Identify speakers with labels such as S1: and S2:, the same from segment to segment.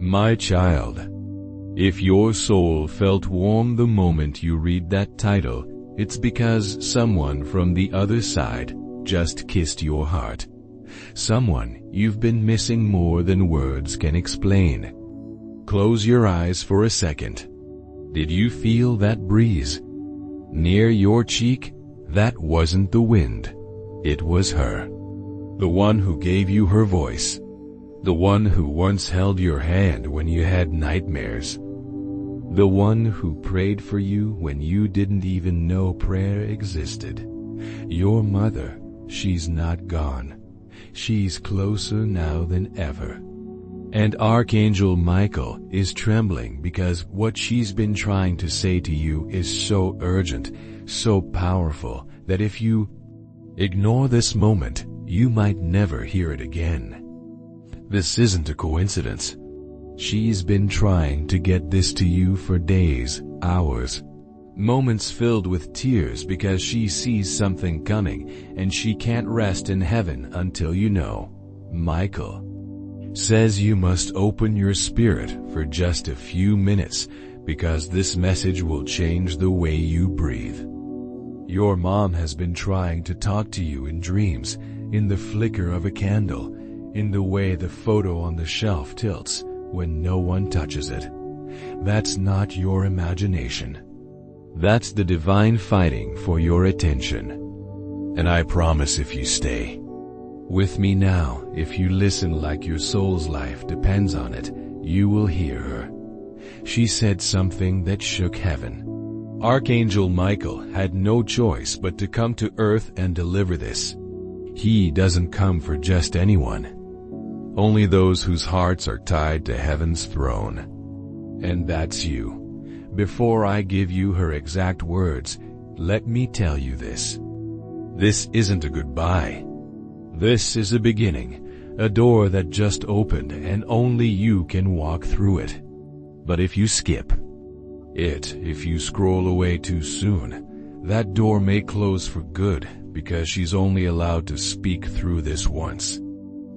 S1: My child, if your soul felt warm the moment you read that title, it's because someone from the other side just kissed your heart. Someone you've been missing more than words can explain. Close your eyes for a second. Did you feel that breeze near your cheek? That wasn't the wind. It was her. The one who gave you her voice. The one who once held your hand when you had nightmares. The one who prayed for you when you didn't even know prayer existed. Your mother, she's not gone. She's closer now than ever. And Archangel Michael is trembling because what she's been trying to say to you is so urgent, so powerful, that if you ignore this moment, you might never hear it again. This isn't a coincidence. She's been trying to get this to you for days, hours, moments filled with tears because she sees something coming and she can't rest in heaven until you know. Michael says you must open your spirit for just a few minutes because this message will change the way you breathe. Your mom has been trying to talk to you in dreams, in the flicker of a candle, in the way the photo on the shelf tilts when no one touches it. That's not your imagination. That's the divine fighting for your attention. And I promise if you stay with me now, if you listen like your soul's life depends on it, you will hear her. She said something that shook heaven. Archangel Michael had no choice but to come to earth and deliver this. He doesn't come for just anyone. Only those whose hearts are tied to heaven's throne. And that's you. Before I give you her exact words, let me tell you this. This isn't a goodbye. This is a beginning, a door that just opened and only you can walk through it. But if you skip it, if you scroll away too soon, that door may close for good because she's only allowed to speak through this once.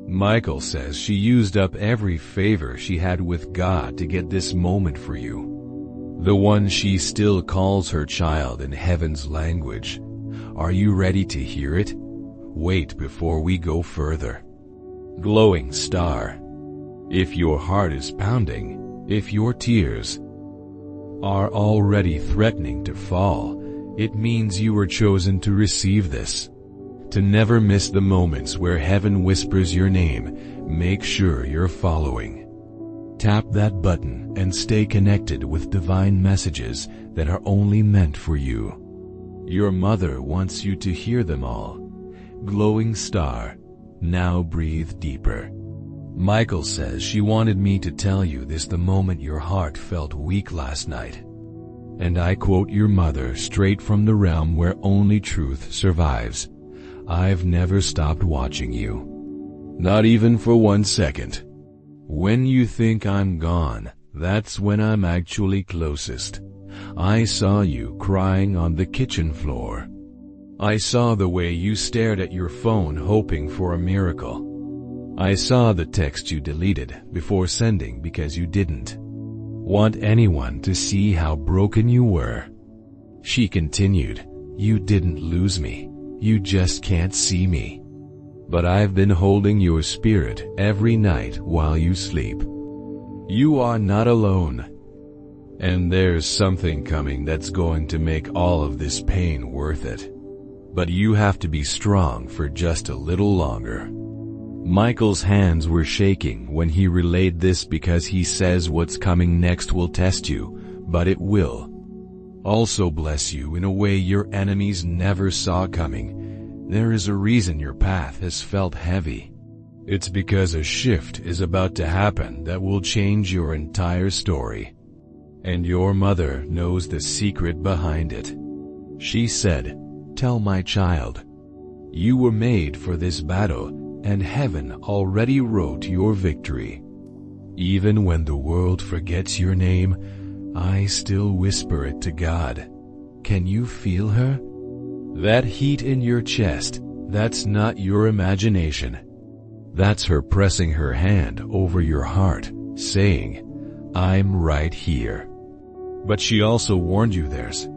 S1: Michael says she used up every favor she had with God to get this moment for you. The one she still calls her child in heaven's language. Are you ready to hear it? Wait before we go further. Glowing star. If your heart is pounding, if your tears are already threatening to fall, it means you were chosen to receive this. To never miss the moments where heaven whispers your name, make sure you're following. Tap that button and stay connected with divine messages that are only meant for you. Your mother wants you to hear them all. Glowing star, now breathe deeper. Michael says she wanted me to tell you this the moment your heart felt weak last night. And I quote your mother straight from the realm where only truth survives. I've never stopped watching you. Not even for 1 second. When you think I'm gone, that's when I'm actually closest. I saw you crying on the kitchen floor. I saw the way you stared at your phone hoping for a miracle. I saw the text you deleted before sending because you didn't want anyone to see how broken you were. She continued, you didn't lose me. You just can't see me. But I've been holding your spirit every night while you sleep. You are not alone. And there's something coming that's going to make all of this pain worth it. But you have to be strong for just a little longer. Michael's hands were shaking when he relayed this because he says what's coming next will test you, but it will also bless you in a way your enemies never saw coming. There is a reason your path has felt heavy. It's because a shift is about to happen that will change your entire story. And your mother knows the secret behind it. She said, tell my child, you were made for this battle, and heaven already wrote your victory. Even when the world forgets your name, I still whisper it to God. Can you feel her? That heat in your chest, that's not your imagination. That's her pressing her hand over your heart, saying, "I'm right here." But she also warned you there's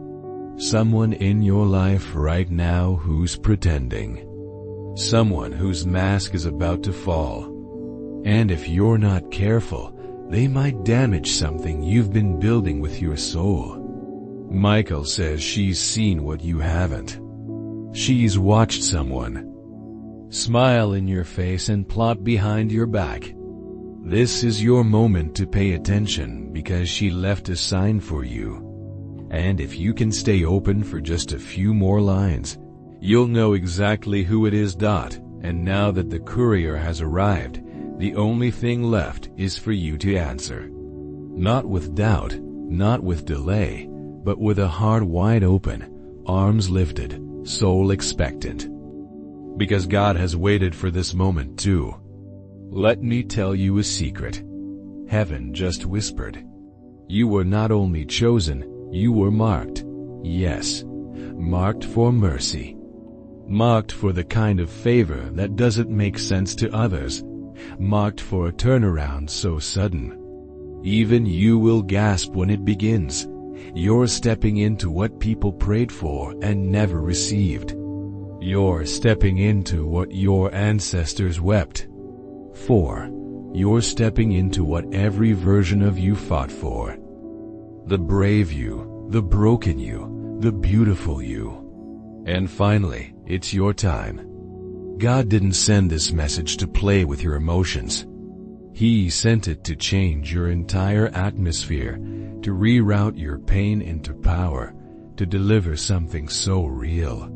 S1: someone in your life right now who's pretending. Someone whose mask is about to fall. And if you're not careful, they might damage something you've been building with your soul. Michael says she's seen what you haven't. She's watched someone smile in your face and plot behind your back. This is your moment to pay attention because she left a sign for you. And if you can stay open for just a few more lines, you'll know exactly who it is. And now that the courier has arrived, the only thing left is for you to answer. Not with doubt, not with delay, but with a heart wide open, arms lifted, soul expectant. Because God has waited for this moment too. Let me tell you a secret. Heaven just whispered. You were not only chosen, you were marked. Yes, marked for mercy. Marked for the kind of favor that doesn't make sense to others. Marked for a turnaround so sudden. Even you will gasp when it begins. You're stepping into what people prayed for and never received. You're stepping into what your ancestors wept for. You're stepping into what every version of you fought for. The brave you, the broken you, the beautiful you. And finally, it's your time. God didn't send this message to play with your emotions. He sent it to change your entire atmosphere, to reroute your pain into power, to deliver something so real.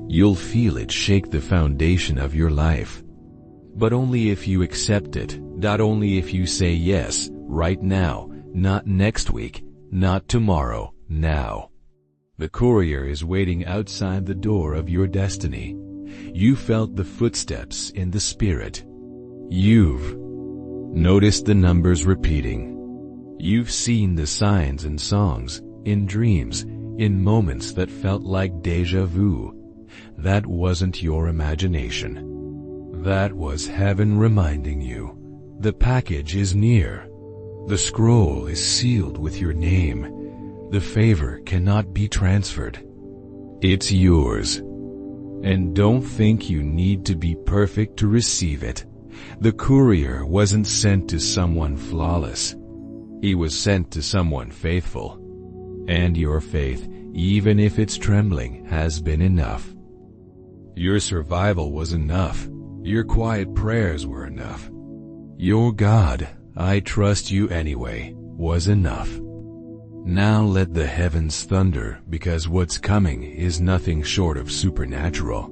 S1: You'll feel it shake the foundation of your life. But only if you accept it, not only if you say yes, right now, not next week, not tomorrow, now. The courier is waiting outside the door of your destiny. You felt the footsteps in the spirit. You've noticed the numbers repeating. You've seen the signs in songs, in dreams, in moments that felt like déjà vu. That wasn't your imagination. That was heaven reminding you. The package is near. The scroll is sealed with your name. The favor cannot be transferred. It's yours. And don't think you need to be perfect to receive it. The courier wasn't sent to someone flawless. He was sent to someone faithful. And your faith, even if it's trembling, has been enough. Your survival was enough. Your quiet prayers were enough. Your God, I trust you anyway, was enough. Now let the heavens thunder, because what's coming is nothing short of supernatural.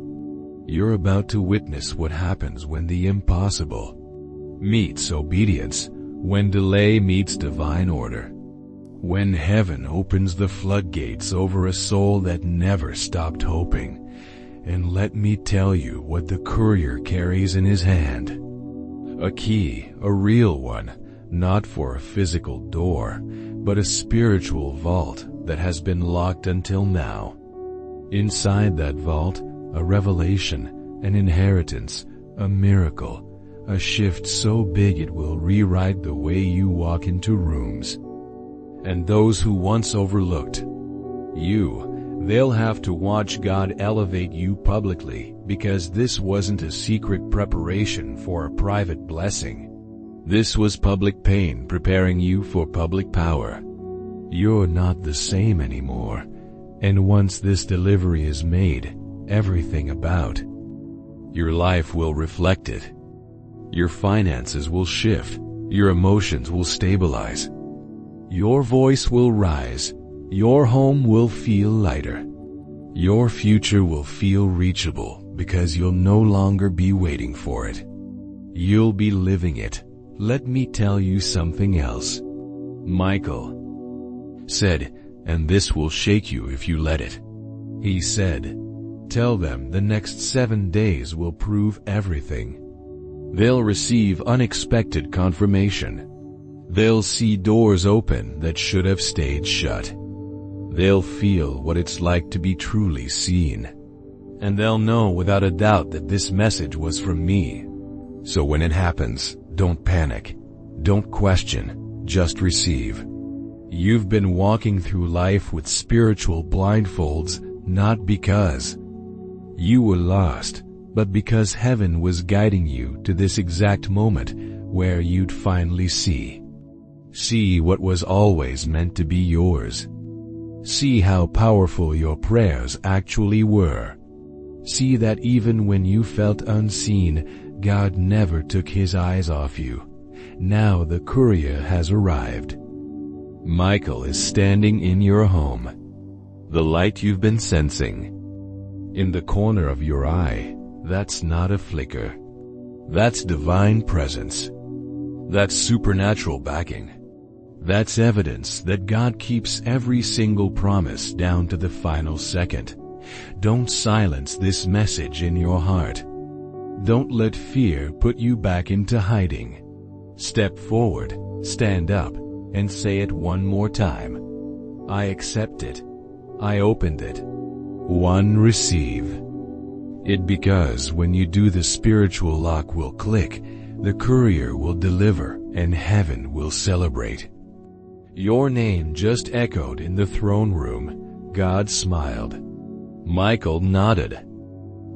S1: You're about to witness what happens when the impossible meets obedience, when delay meets divine order. When heaven opens the floodgates over a soul that never stopped hoping. And let me tell you what the courier carries in his hand. A key, a real one, not for a physical door, but a spiritual vault that has been locked until now. Inside that vault, a revelation, an inheritance, a miracle, a shift so big it will rewrite the way you walk into rooms. And those who once overlooked you, they'll have to watch God elevate you publicly, because this wasn't a secret preparation for a private blessing. This was public pain preparing you for public power. You're not the same anymore. And once this delivery is made, everything about your life will reflect it. Your finances will shift. Your emotions will stabilize. Your voice will rise. Your home will feel lighter. Your future will feel reachable because you'll no longer be waiting for it. You'll be living it. Let me tell you something else. Michael said, and this will shake you if you let it. He said, tell them the next 7 days will prove everything. They'll receive unexpected confirmation. They'll see doors open that should have stayed shut. They'll feel what it's like to be truly seen. And they'll know without a doubt that this message was from me. So when it happens, don't panic. Don't question, just receive. You've been walking through life with spiritual blindfolds, not because you were lost, but because heaven was guiding you to this exact moment where you'd finally see. See what was always meant to be yours. See how powerful your prayers actually were. See that even when you felt unseen, God never took His eyes off you. Now the courier has arrived. Michael is standing in your home. The light you've been sensing in the corner of your eye, that's not a flicker. That's divine presence. That's supernatural backing. That's evidence that God keeps every single promise down to the final second. Don't silence this message in your heart. Don't let fear put you back into hiding. Step forward, stand up, and say it one more time. I accept it. I opened it. One, receive it, because when you do, the spiritual lock will click, the courier will deliver, and heaven will celebrate. Your name just echoed in the throne room. God smiled. Michael nodded.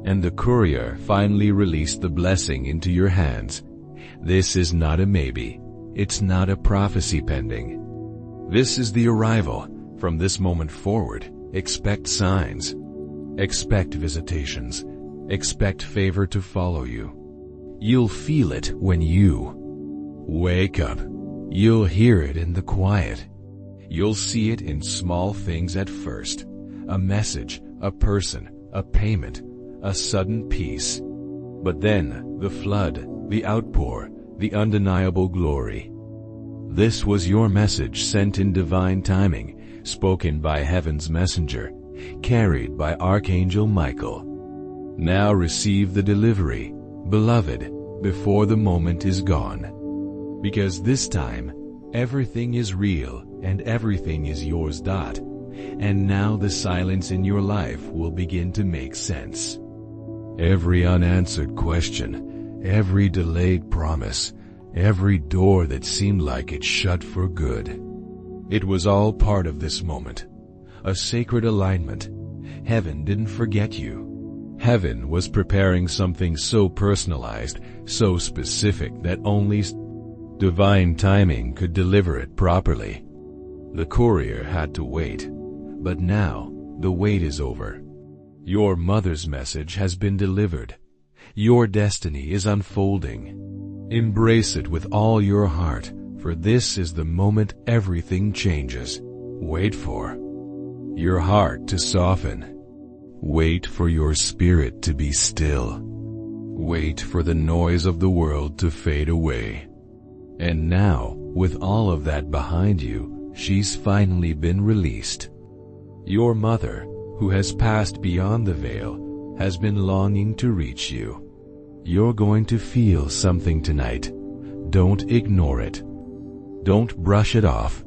S1: And the courier finally released the blessing into your hands. This is not a maybe. It's not a prophecy pending. This is the arrival. From this moment forward, expect signs. Expect visitations. Expect favor to follow you. You'll feel it when you wake up. You'll hear it in the quiet. You'll see it in small things at first. A message, a person, a payment, a sudden peace. But then, the flood, the outpour, the undeniable glory. This was your message sent in divine timing, spoken by heaven's messenger, carried by Archangel Michael. Now receive the delivery, beloved, before the moment is gone. Because this time, everything is real and everything is yours. And now the silence in your life will begin to make sense. Every unanswered question, every delayed promise, every door that seemed like it shut for good. It was all part of this moment. A sacred alignment. Heaven didn't forget you. Heaven was preparing something so personalized, so specific that only divine timing could deliver it properly. The courier had to wait. But now, the wait is over. Your mother's message has been delivered. Your destiny is unfolding. Embrace it with all your heart, for this is the moment everything changes. Wait for your heart to soften. Wait for your spirit to be still. Wait for the noise of the world to fade away. And now, with all of that behind you, she's finally been released. Your mother, who has passed beyond the veil, has been longing to reach you. You're going to feel something tonight. Don't ignore it. Don't brush it off.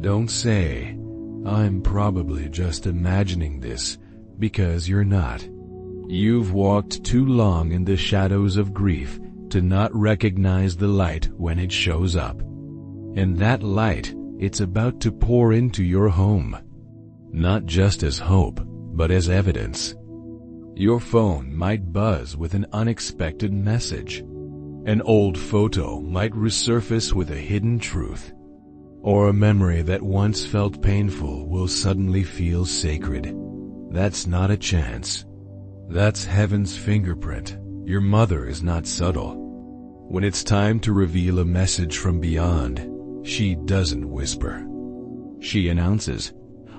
S1: Don't say, I'm probably just imagining this, because you're not. You've walked too long in the shadows of grief to not recognize the light when it shows up. And that light, it's about to pour into your home. Not just as hope, but as evidence. Your phone might buzz with an unexpected message. An old photo might resurface with a hidden truth. Or a memory that once felt painful will suddenly feel sacred. That's not a chance. That's heaven's fingerprint. Your mother is not subtle. When it's time to reveal a message from beyond, she doesn't whisper. She announces.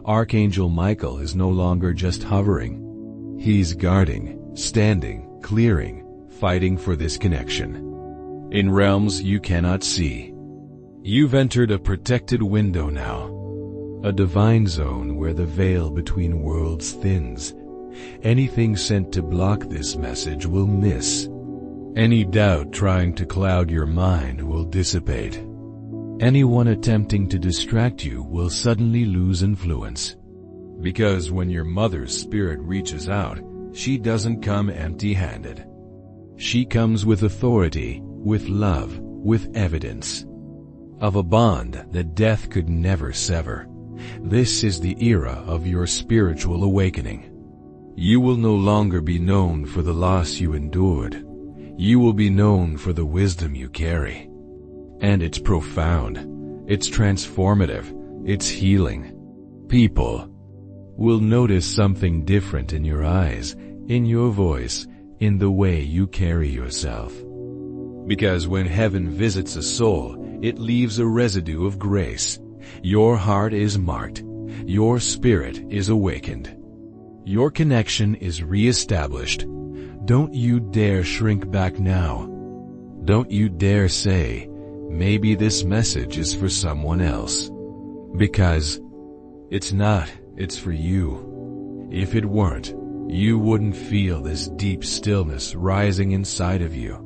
S1: Archangel Michael is no longer just hovering. He's guarding, standing, clearing, fighting for this connection. In realms you cannot see. You've entered a protected window now. A divine zone where the veil between worlds thins. Anything sent to block this message will miss. Any doubt trying to cloud your mind will dissipate. Anyone attempting to distract you will suddenly lose influence. Because when your mother's spirit reaches out, she doesn't come empty-handed. She comes with authority, with love, with evidence, of a bond that death could never sever. This is the era of your spiritual awakening. You will no longer be known for the loss you endured. You will be known for the wisdom you carry. And it's profound. It's transformative. It's healing. People will notice something different in your eyes, in your voice, in the way you carry yourself. Because when heaven visits a soul, it leaves a residue of grace. Your heart is marked. Your spirit is awakened. Your connection is re-established. Don't you dare shrink back now. Don't you dare say, maybe this message is for someone else. Because it's not, it's for you. If it weren't, you wouldn't feel this deep stillness rising inside of you.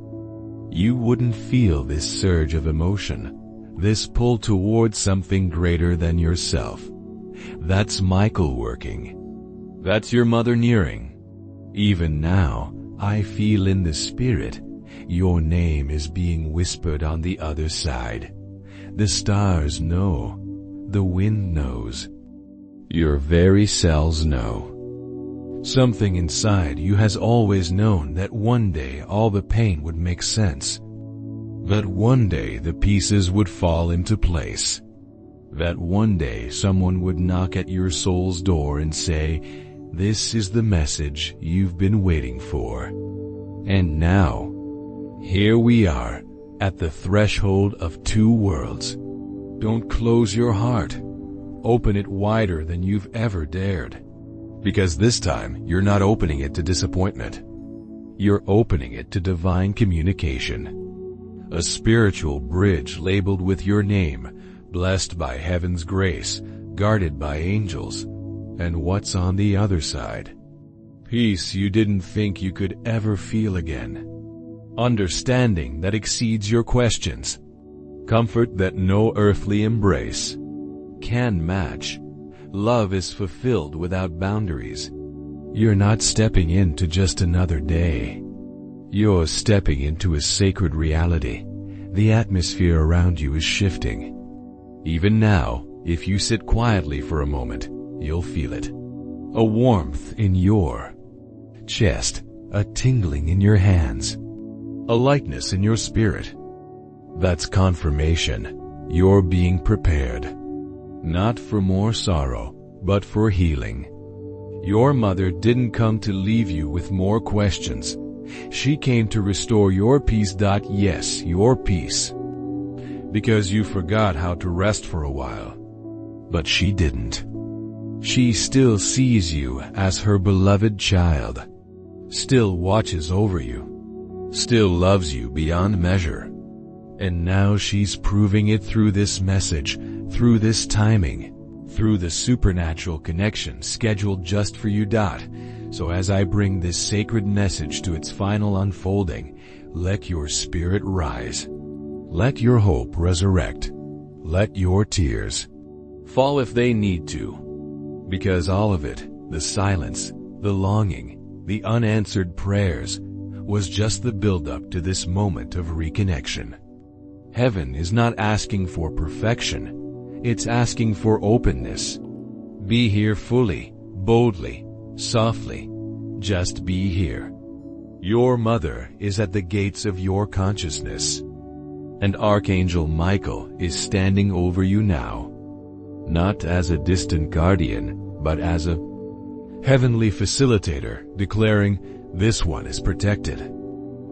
S1: You wouldn't feel this surge of emotion, this pull towards something greater than yourself. That's Michael working. That's your mother nearing. Even now, I feel in the spirit, your name is being whispered on the other side. The stars know. The wind knows. Your very cells know. Something inside you has always known that one day all the pain would make sense. That one day the pieces would fall into place. That one day someone would knock at your soul's door and say, "This is the message you've been waiting for." And now, here we are, at the threshold of two worlds. Don't close your heart. Open it wider than you've ever dared. Because this time, you're not opening it to disappointment. You're opening it to divine communication. A spiritual bridge labeled with your name, blessed by heaven's grace, guarded by angels. And what's on the other side? Peace you didn't think you could ever feel again. Understanding that exceeds your questions. Comfort that no earthly embrace can match. Love is fulfilled without boundaries. You're not stepping into just another day. You're stepping into a sacred reality. The atmosphere around you is shifting. Even now, if you sit quietly for a moment, you'll feel it. A warmth in your chest, a tingling in your hands, a lightness in your spirit. That's confirmation. You're being prepared. Not for more sorrow, but for healing. Your mother didn't come to leave you with more questions. She came to restore your peace. Yes, your peace. Because you forgot how to rest for a while. But she didn't. She still sees you as her beloved child. Still watches over you. Still loves you beyond measure. And now she's proving it through this message, through this timing, through the supernatural connection scheduled just for you. So as I bring this sacred message to its final unfolding, let your spirit rise. Let your hope resurrect. Let your tears fall if they need to. Because all of it, the silence, the longing, the unanswered prayers, was just the build-up to this moment of reconnection. Heaven is not asking for perfection. It's asking for openness. Be here fully, boldly, softly. Just be here. Your mother is at the gates of your consciousness. And Archangel Michael is standing over you now. Not as a distant guardian, but as a heavenly facilitator, declaring, this one is protected.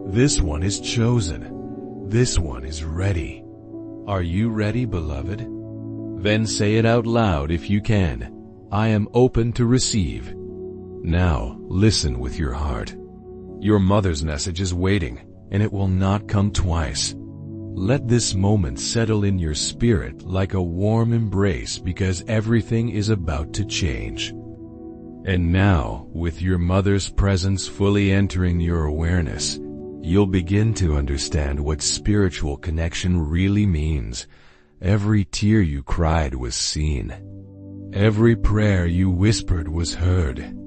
S1: This one is chosen. This one is ready. Are you ready, beloved? Then say it out loud if you can. I am open to receive. Now, listen with your heart. Your mother's message is waiting, and it will not come twice. Let this moment settle in your spirit like a warm embrace, because everything is about to change. And now, with your mother's presence fully entering your awareness, you'll begin to understand what spiritual connection really means. Every tear you cried was seen. Every prayer you whispered was heard.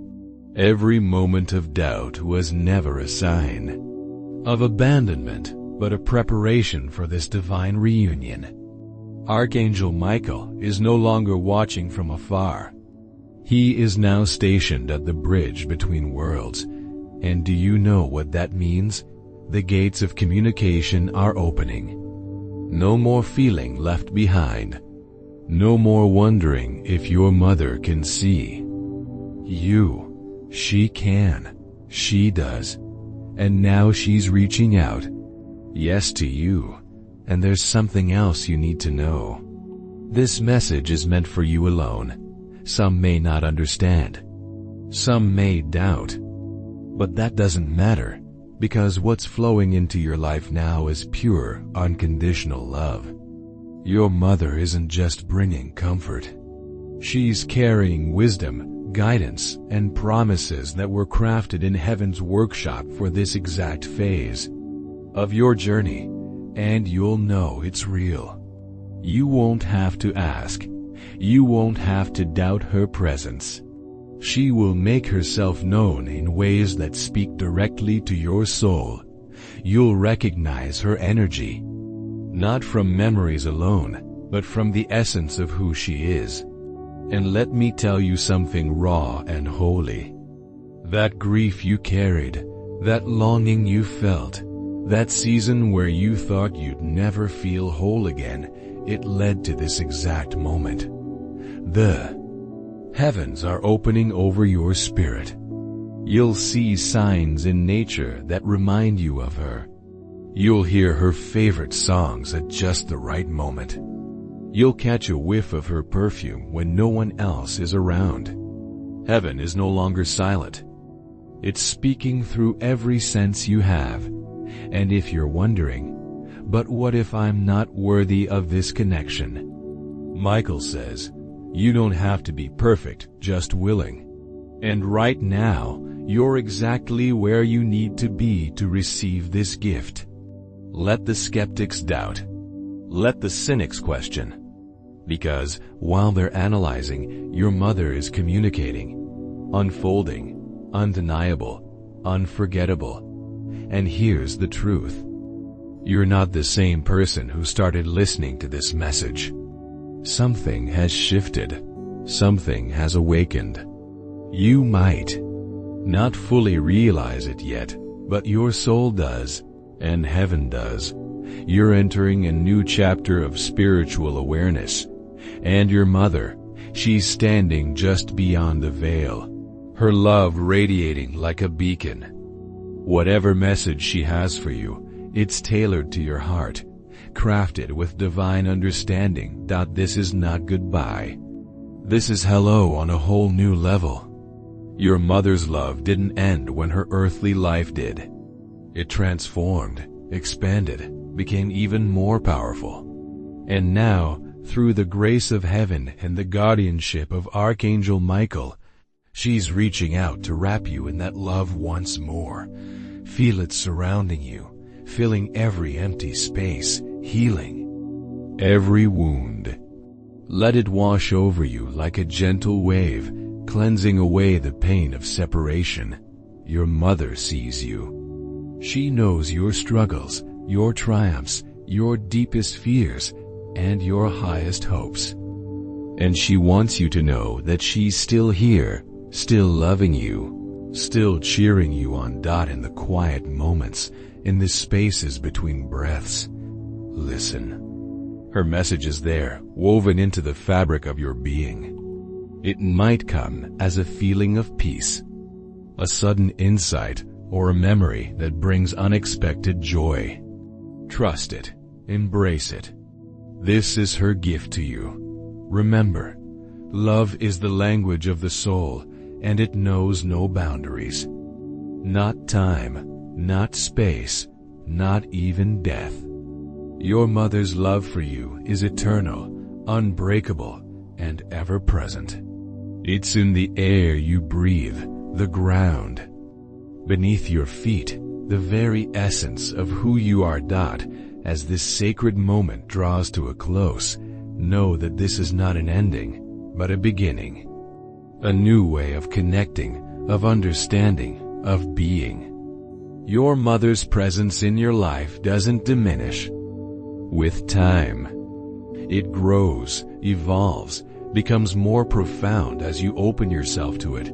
S1: Every moment of doubt was never a sign of abandonment, but a preparation for this divine reunion. Archangel Michael is no longer watching from afar. He is now stationed at the bridge between worlds. And do you know what that means? The gates of communication are opening. No more feeling left behind. No more wondering if your mother can see you. She can. She does. And now she's reaching out. Yes, to you. And there's something else you need to know. This message is meant for you alone. Some may not understand. Some may doubt. But that doesn't matter, because what's flowing into your life now is pure, unconditional love. Your mother isn't just bringing comfort. She's carrying wisdom, guidance, and promises that were crafted in heaven's workshop for this exact phase of your journey, and you'll know it's real. You won't have to ask. You won't have to doubt her presence. She will make herself known in ways that speak directly to your soul. You'll recognize her energy, not from memories alone, but from the essence of who she is. And let me tell you something raw and holy. That grief you carried, that longing you felt, that season where you thought you'd never feel whole again, it led to this exact moment. The heavens are opening over your spirit. You'll see signs in nature that remind you of her. You'll hear her favorite songs at just the right moment. You'll catch a whiff of her perfume when no one else is around. Heaven is no longer silent. It's speaking through every sense you have. And if you're wondering, but what if I'm not worthy of this connection? Michael says, you don't have to be perfect, just willing. And right now, you're exactly where you need to be to receive this gift. Let the skeptics doubt. Let the cynics question. Because while they're analyzing, your mother is communicating, unfolding, undeniable, unforgettable. And here's the truth. You're not the same person who started listening to this message. Something has shifted. Something has awakened. You might not fully realize it yet, but your soul does, and heaven does. You're entering a new chapter of spiritual awareness. And your mother, she's standing just beyond the veil, her love radiating like a beacon. Whatever message she has for you, it's tailored to your heart, crafted with divine understanding. This is not goodbye. This is hello on a whole new level. Your mother's love didn't end when her earthly life did. It transformed, expanded, became even more powerful. And now, through the grace of heaven and the guardianship of Archangel Michael, she's reaching out to wrap you in that love once more. Feel it surrounding you, filling every empty space, healing every wound. Let it wash over you like a gentle wave, cleansing away the pain of separation. Your mother sees you. She knows your struggles, your triumphs, your deepest fears, and your highest hopes. And she wants you to know that she's still here, still loving you, still cheering you on. In the quiet moments, in the spaces between breaths. Listen. Her message is there, woven into the fabric of your being. It might come as a feeling of peace, a sudden insight, or a memory that brings unexpected joy. Trust it. Embrace it. This is her gift to you. Remember, love is the language of the soul, and it knows no boundaries. Not time, not space, not even death. Your mother's love for you is eternal, unbreakable, and ever-present. It's in the air you breathe, the ground beneath your feet, the very essence of who you are. As this sacred moment draws to a close, know that this is not an ending, but a beginning. A new way of connecting, of understanding, of being. Your mother's presence in your life doesn't diminish. With time, it grows, evolves, becomes more profound as you open yourself to it.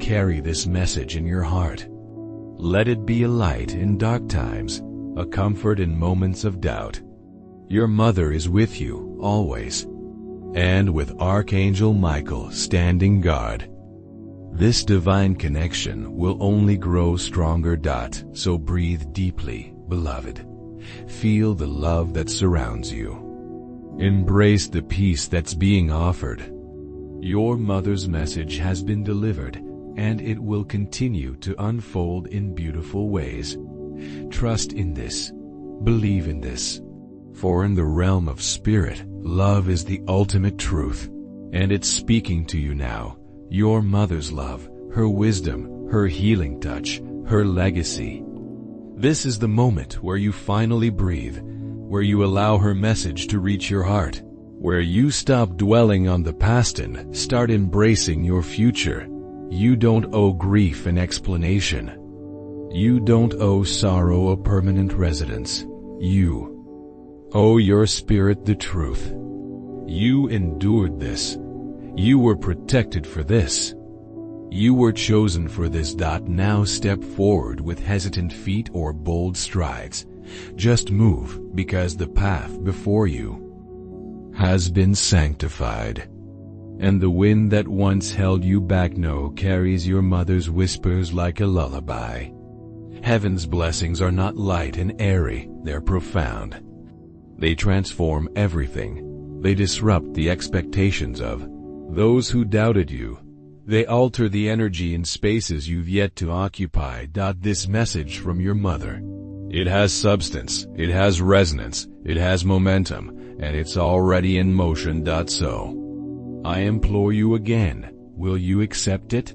S1: Carry this message in your heart. Let it be a light in dark times, a comfort in moments of doubt. Your mother is with you, always. And with Archangel Michael standing guard, this divine connection will only grow stronger. So breathe deeply, beloved. Feel the love that surrounds you. Embrace the peace that's being offered. Your mother's message has been delivered, and it will continue to unfold in beautiful ways. Trust in this. Believe in this. For in the realm of spirit, love is the ultimate truth, and it's speaking to you now. Your mother's love, her wisdom, her healing touch, her legacy. This is the moment where you finally breathe, where you allow her message to reach your heart, where you stop dwelling on the past and start embracing your future. You don't owe grief an explanation. You don't owe sorrow a permanent residence. You owe your spirit the truth. You endured this. You were protected for this. You were chosen for this. Now step forward with hesitant feet or bold strides. Just move, because the path before you has been sanctified. And the wind that once held you back now carries your mother's whispers like a lullaby. Heaven's blessings are not light and airy, they're profound. They transform everything. They disrupt the expectations of those who doubted you. They alter the energy in spaces you've yet to occupy. This message from your mother, it has substance, it has resonance, it has momentum, and it's already in motion. So, I implore you again, will you accept it?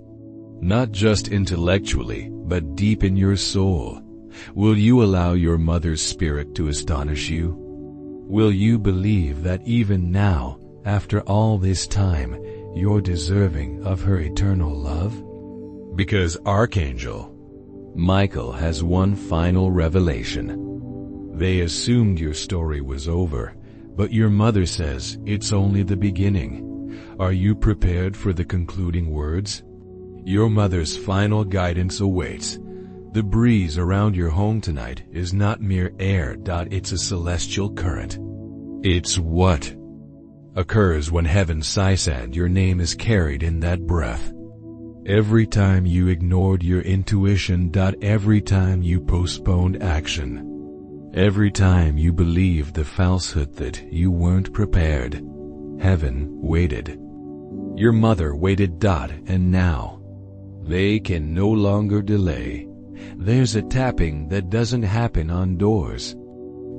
S1: Not just intellectually, but deep in your soul. Will you allow your mother's spirit to astonish you? Will you believe that even now, after all this time, you're deserving of her eternal love? Because Archangel Michael has one final revelation. They assumed your story was over, but your mother says it's only the beginning. Are you prepared for the concluding words? Your mother's final guidance awaits. The breeze around your home tonight is not mere air. It's a celestial current. It's what occurs when heaven sighs and your name is carried in that breath. Every time you ignored your intuition. Every time you postponed action. Every time you believed the falsehood that you weren't prepared. Heaven waited. Your mother waited. And now, they can no longer delay. There's a tapping that doesn't happen on doors.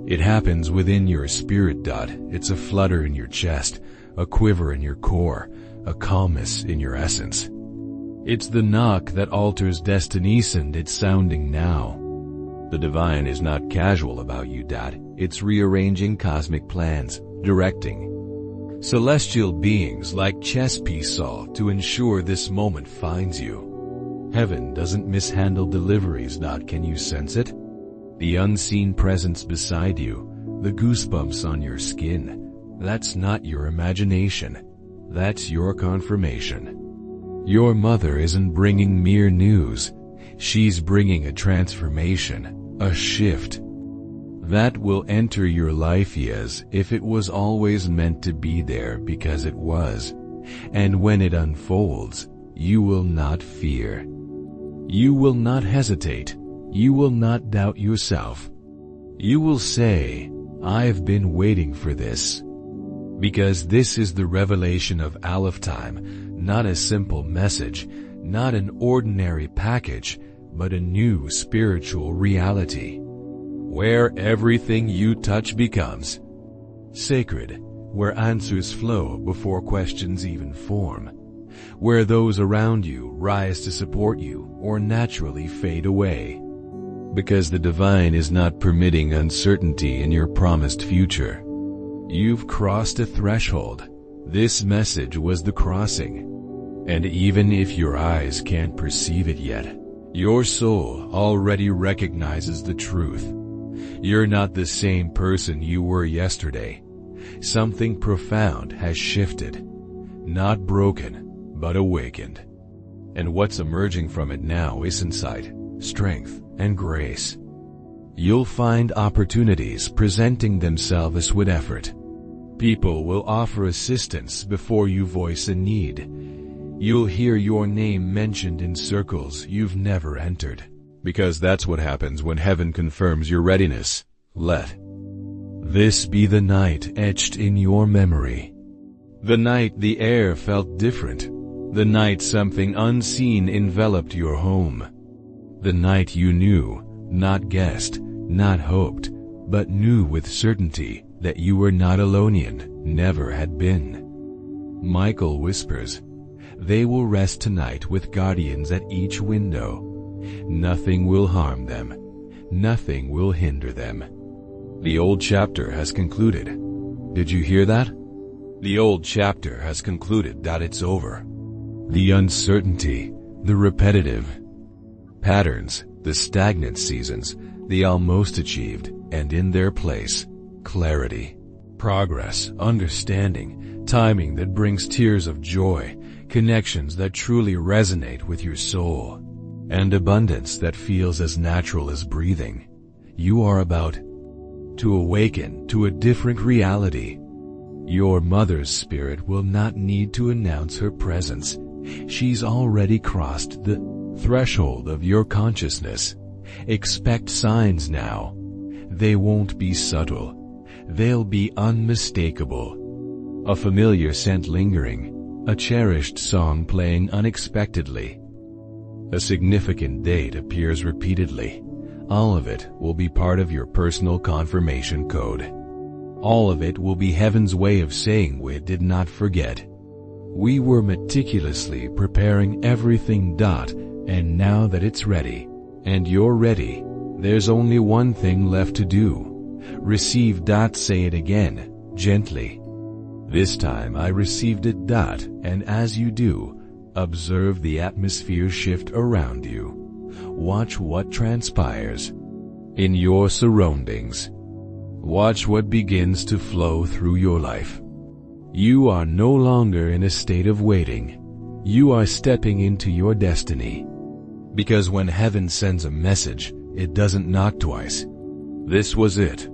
S1: It happens within your spirit. It's a flutter in your chest, a quiver in your core, a calmness in your essence. It's the knock that alters destinies, and it's sounding now. The divine is not casual about you. It's rearranging cosmic plans, directing celestial beings like chess pieces to ensure this moment finds you. Heaven doesn't mishandle deliveries. Can you sense it? The unseen presence beside you, the goosebumps on your skin. That's not your imagination. That's your confirmation. Your mother isn't bringing mere news. She's bringing a transformation, a shift that will enter your life as if it was always meant to be there, because it was. And when it unfolds, you will not fear. You will not hesitate. You will not doubt yourself. You will say, I've been waiting for this. Because this is the revelation of Aleph time, not a simple message, not an ordinary package, but a new spiritual reality, where everything you touch becomes sacred, where answers flow before questions even form, where those around you rise to support you or naturally fade away. Because the divine is not permitting uncertainty in your promised future. You've crossed a threshold. This message was the crossing. And even if your eyes can't perceive it yet, Your soul already recognizes the truth. You're not the same person you were yesterday. Something profound has shifted. Not broken, but awakened. And what's emerging from it now is insight, strength, and grace. You'll find opportunities presenting themselves with effort. People will offer assistance before you voice a need. You'll hear your name mentioned in circles you've never entered. Because that's what happens when heaven confirms your readiness. Let this be the night etched in your memory. The night the air felt different. The night something unseen enveloped your home. The night you knew, not guessed, not hoped, but knew with certainty that you were not alonian, never had been. Michael whispers, they will rest tonight with guardians at each window. Nothing will harm them. Nothing will hinder them. The old chapter has concluded. Did you hear that? The old chapter has concluded that it's over. The uncertainty, the repetitive patterns, the stagnant seasons, the almost achieved, and in their place, clarity, progress, understanding, timing that brings tears of joy, connections that truly resonate with your soul, and abundance that feels as natural as breathing. You are about to awaken to a different reality. Your mother's spirit will not need to announce her presence. She's already crossed the threshold of your consciousness. Expect signs now. They won't be subtle. They'll be unmistakable. A familiar scent lingering, a cherished song playing unexpectedly. A significant date appears repeatedly. All of it will be part of your personal confirmation code. All of it will be heaven's way of saying we did not forget. We were meticulously preparing everything. And now that it's ready, and you're ready, there's only one thing left to do. Receive. Say it again, gently. This time I received it. And as you do, observe the atmosphere shift around you. Watch what transpires in your surroundings. Watch what begins to flow through your life. You are no longer in a state of waiting. You are stepping into your destiny. Because when heaven sends a message, it doesn't knock twice. This was it.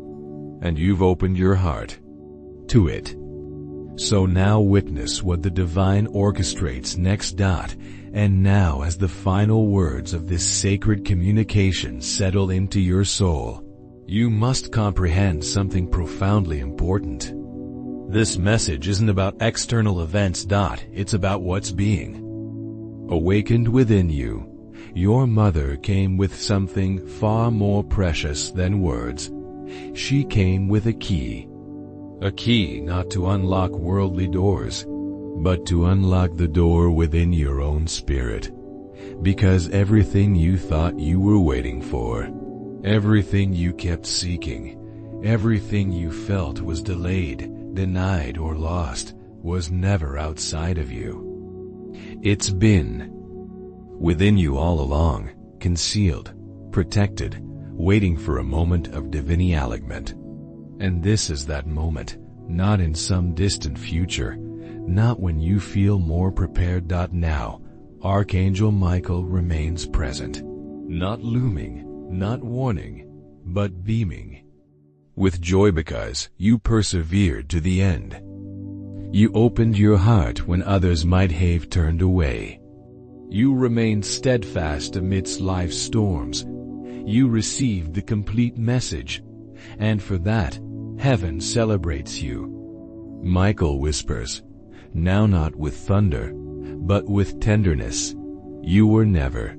S1: And you've opened your heart to it. So now witness what the divine orchestrates next. And now as the final words of this sacred communication settle into your soul, you must comprehend something profoundly important. This message isn't about external events. It's about what's being awakened within you. Your mother came with something far more precious than words. She came with a key. A key not to unlock worldly doors, but to unlock the door within your own spirit. Because everything you thought you were waiting for, everything you kept seeking, everything you felt was delayed, denied, or lost, was never outside of you. It's been within you all along, concealed, protected, waiting for a moment of divine alignment. And this is that moment, not in some distant future, not when you feel more prepared. Now, Archangel Michael remains present, not looming, not warning, but beaming with joy because you persevered to the end. You opened your heart when others might have turned away. You remained steadfast amidst life's storms. You received the complete message, and for that, heaven celebrates you. Michael whispers, now not with thunder, but with tenderness. You were never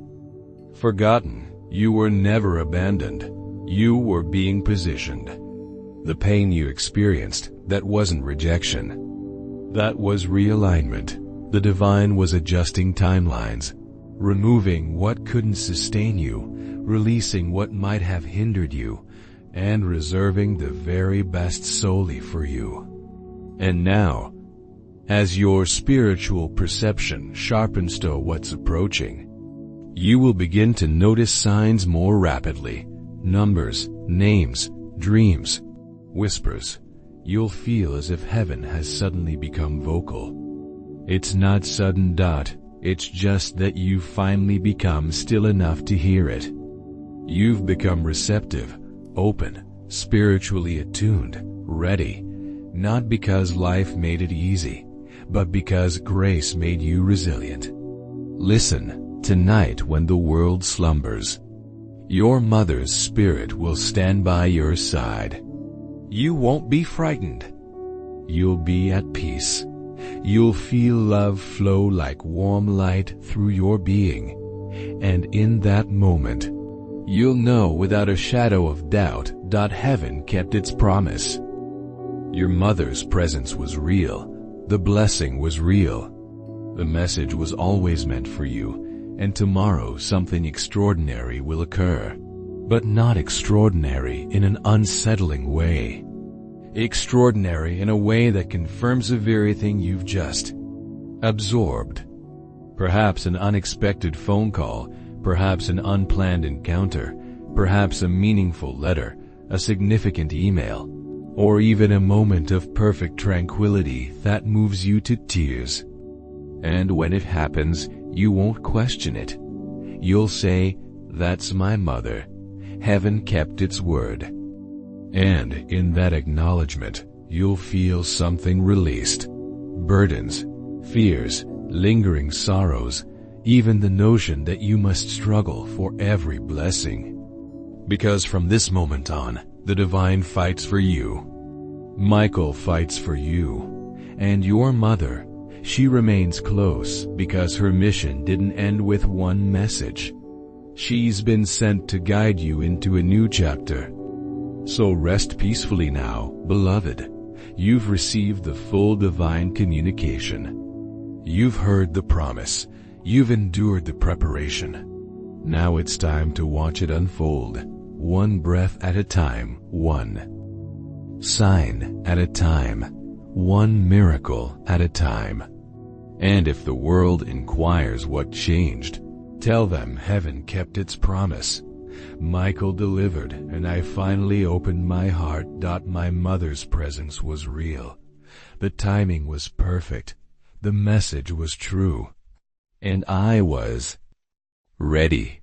S1: forgotten. You were never abandoned. You were being positioned. The pain you experienced, that wasn't rejection. That was realignment. The divine was adjusting timelines, removing what couldn't sustain you, releasing what might have hindered you, and reserving the very best solely for you. And now, as your spiritual perception sharpens to what's approaching, You will begin to notice signs more rapidly. Numbers, names, dreams, whispers. You'll feel as if heaven has suddenly become vocal. It's not sudden. It's just that you've finally become still enough to hear it. You've become receptive, open, spiritually attuned, ready, not because life made it easy, but because grace made you resilient. Listen, tonight when the world slumbers, your mother's spirit will stand by your side. You won't be frightened. You'll be at peace. You'll feel love flow like warm light through your being. And in that moment, you'll know without a shadow of doubt that heaven kept its promise. Your mother's presence was real. The blessing was real. The message was always meant for you, and tomorrow something extraordinary will occur. But not extraordinary in an unsettling way. Extraordinary in a way that confirms the very thing you've just absorbed. Perhaps an unexpected phone call, perhaps an unplanned encounter, perhaps a meaningful letter, a significant email, or even a moment of perfect tranquility that moves you to tears. And when it happens, you won't question it. You'll say, "That's my mother. Heaven kept its word." And in that acknowledgement, you'll feel something released. Burdens, fears, lingering sorrows, even the notion that you must struggle for every blessing. Because from this moment on, the divine fights for you. Michael fights for you. And your mother, she remains close because her mission didn't end with one message. She's been sent to guide you into a new chapter. So rest peacefully now, beloved. You've received the full divine communication. You've heard the promise. You've endured the preparation. Now it's time to watch it unfold, one breath at a time, one sign at a time, one miracle at a time. And if the world inquires what changed, tell them heaven kept its promise. Michael delivered, and I finally opened my heart. My mother's presence was real. The timing was perfect. The message was true. And I was ready.